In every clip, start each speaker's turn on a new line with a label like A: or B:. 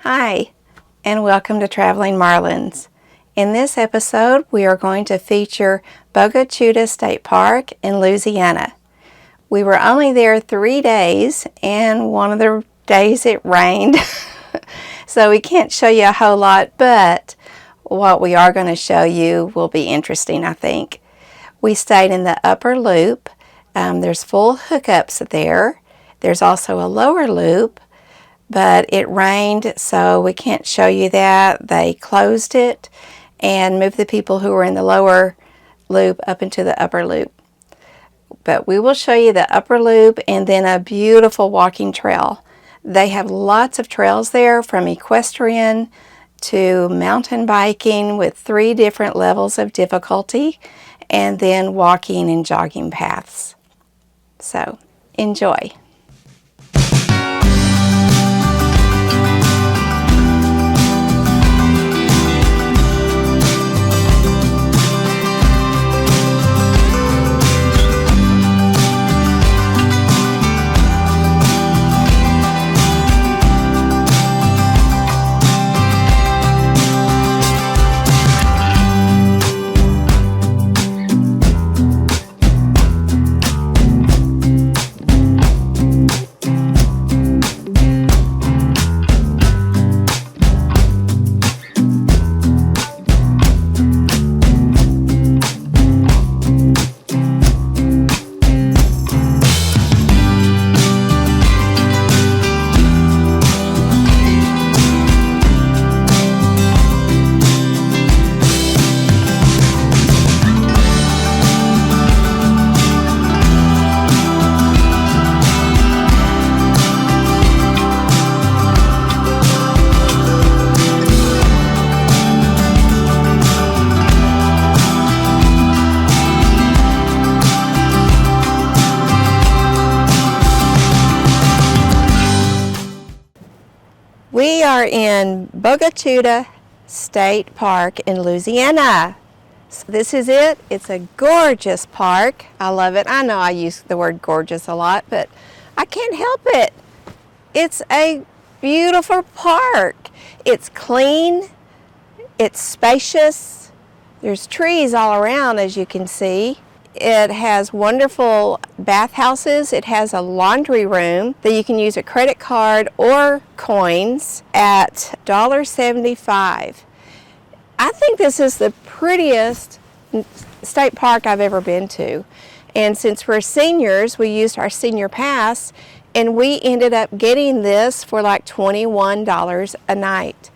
A: Hi, and welcome to Traveling Marlins. In this episode, we are going to feature Bogue Chitto State Park in Louisiana. We were only there 3 days, and one of the days it rained, so we can't show you a whole lot, but what we are going to show you will be interesting, I think. We stayed in the upper loop. There's full hookups there. There's also a lower loop, but it rained, so we can't show you that. They closed it and moved the people who were in the lower loop up into the upper loop. But we will show you the upper loop and then a beautiful walking trail. They have lots of trails there, from equestrian to mountain biking with 3 different levels of difficulty, and then walking and jogging paths. So, enjoy. We are in Bogue Chitto State Park in Louisiana. So this is it. It's a gorgeous park. I love it. I know I use the word gorgeous a lot, but I can't help it. It's a beautiful park. It's clean. It's spacious. There's trees all around, as you can see. It has wonderful bathhouses. It has a laundry room that you can use a credit card or coins at $1.75. I think this is the prettiest state park I've ever been to. And since we're seniors, we used our senior pass, and we ended up getting this for like $21 a night.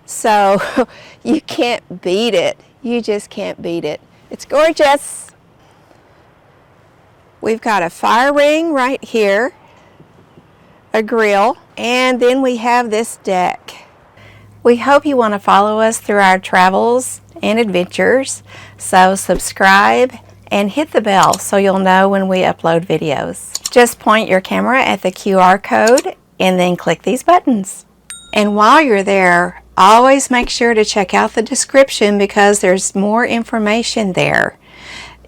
A: So you can't beat it. You just can't beat it. It's gorgeous. We've got a fire ring right here, a grill, and then we have this deck. We hope you want to follow us through our travels and adventures, so subscribe and hit the bell so you'll know when we upload videos. Just point your camera at the QR code and then click these buttons. And while you're there, always make sure to check out the description because there's more information there.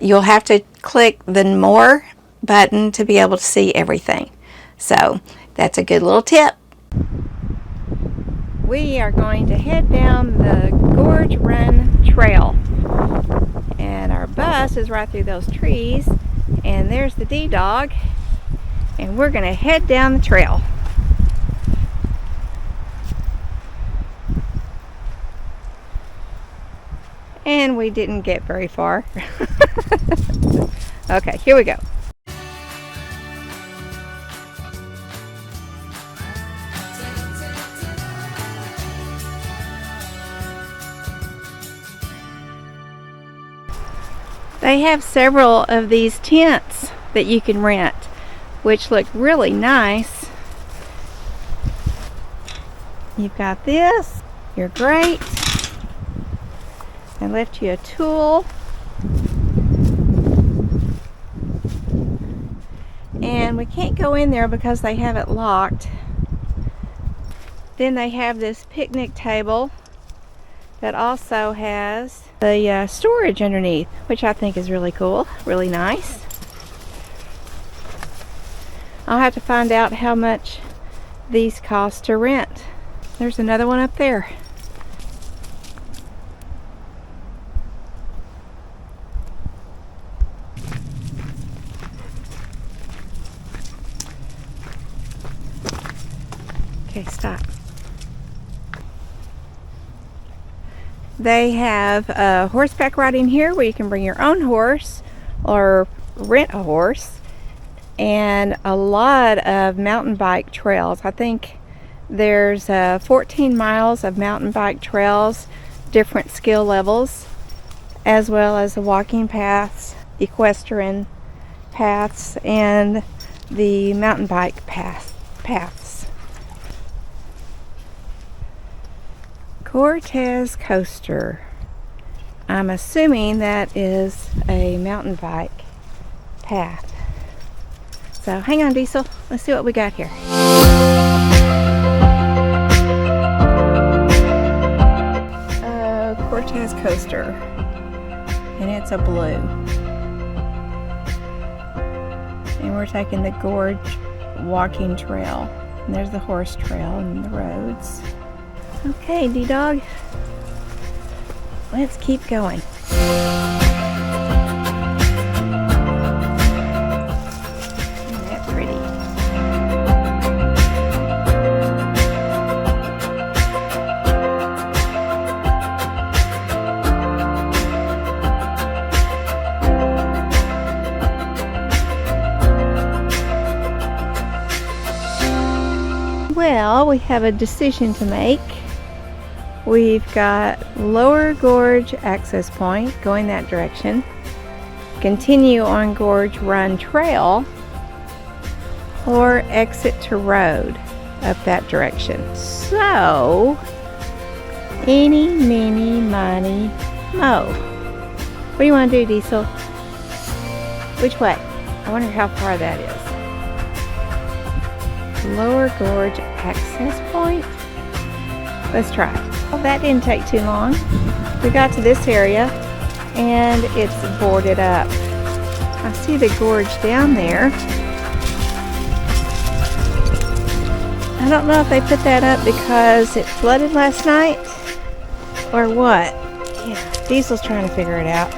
A: You'll have to click the More button to be able to see everything. So that's a good little tip. We are going to head down the Gorge Run Trail. And our bus is right through those trees. And there's the D-Dog. And we're going to head down the trail. And we didn't get very far. Okay, here we go. They have several of these tents that you can rent, which look really nice. You've got this, you're great. I left you a tool. And we can't go in there because they have it locked. Then they have this picnic table that also has the storage underneath, which I think is really cool, really nice. I'll have to find out how much these cost to rent. There's another one up there. Okay, stop. They have horseback riding here where you can bring your own horse or rent a horse, and a lot of mountain bike trails. I think there's 14 miles of mountain bike trails, different skill levels, as well as the walking paths, equestrian paths, and the mountain bike paths. Cortez Coaster. I'm assuming that is a mountain bike path. So hang on, Diesel. Let's see what we got here. Cortez Coaster. And it's a blue. And we're taking the Gorge walking trail. And there's the horse trail and the roads. Okay, D-Dog. Let's keep going. Isn't that pretty? Well, we have a decision to make. We've got Lower Gorge access point going that direction, continue on Gorge Run Trail, or exit to road up that direction. So, eeny, meeny, miny, mo. What do you want to do, Diesel? Which way? I wonder how far that is. Lower Gorge access point? Let's try. Well, that didn't take too long. We got to this area and it's boarded up. I see the gorge down there. I don't know if they put that up because it flooded last night or what. Yeah, Diesel's trying to figure it out.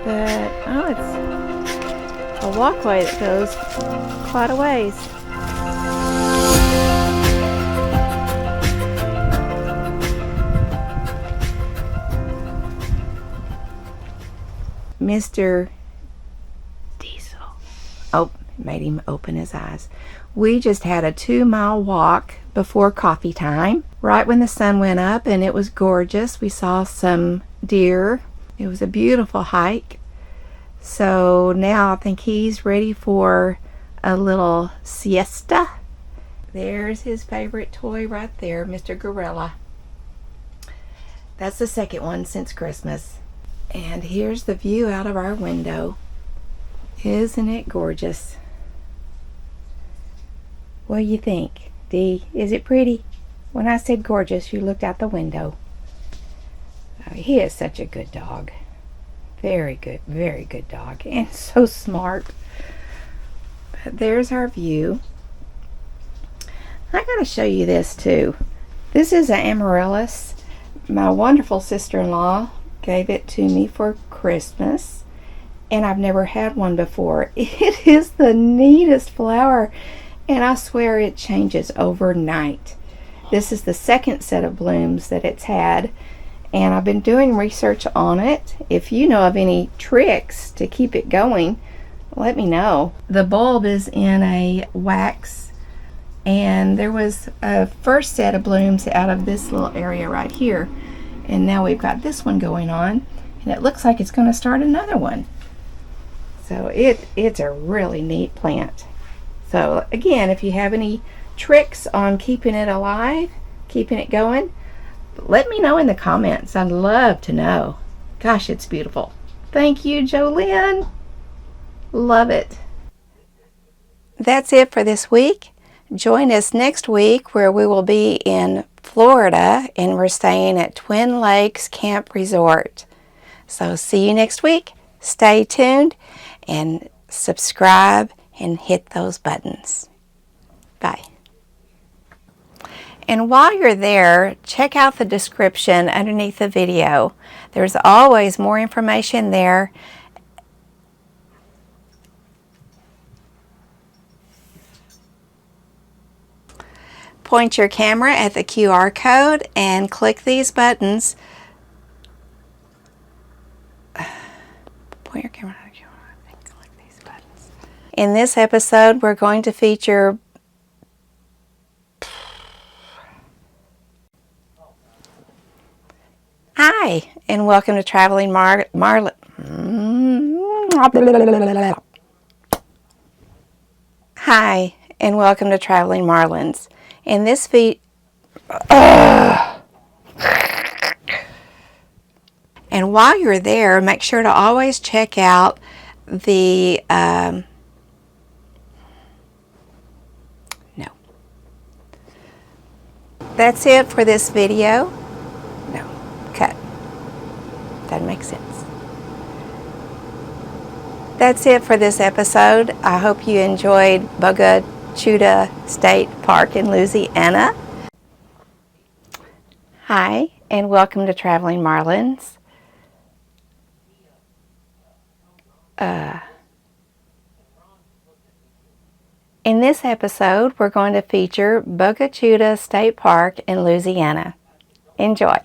A: But, oh, it's a walkway that goes quite a ways. Mr. Diesel. Oh, made him open his eyes. We just had a 2-mile walk before coffee time, right when the sun went up, and it was gorgeous. We saw some deer. It was a beautiful hike. So now I think he's ready for a little siesta. There's his favorite toy right there, Mr. Gorilla. That's the second one since Christmas. And here's the view out of our window. Isn't it gorgeous? What do you think, Dee? Is it pretty? When I said gorgeous, you looked out the window. Oh, he is such a good dog. Very good dog. And so smart. But there's our view. I gotta show you this too. This is an Amaryllis. My wonderful sister-in-law gave it to me for Christmas, and I've never had one before. It is the neatest flower, and I swear it changes overnight. This is the second set of blooms that it's had, and I've been doing research on it. If you know of any tricks to keep it going, let me know. The bulb is in a wax, and there was a first set of blooms out of this little area right here. And now we've got this one going on, and it looks like it's going to start another one. So it's a really neat plant. So again, if you have any tricks on keeping it alive, keeping it going, let me know in the comments. I'd love to know. Gosh, it's beautiful. Thank you, Jolynn. Love it. That's it for this week. Join us next week where we will be in Florida, and we're staying at Twin Lakes Camp Resort. So see you next week. Stay tuned and subscribe and hit those buttons. Bye. And while you're there, check out the description underneath the video. There's always more information there. Point your camera at the QR code and click these buttons. Point your camera at the QR code and click these buttons. In this episode, we're going to feature Hi, and welcome to Traveling Marlins. Hi, and welcome to Traveling Marlins. In this and while you're there, make sure to always check out the no. That's it for this video. No, cut. Doesn't make sense. That's it for this episode. I hope you enjoyed Bogue Chitto State Park in Louisiana. Hi, and welcome to Traveling Marlins. In this episode, we're going to feature Bogue Chitto State Park in Louisiana. Enjoy.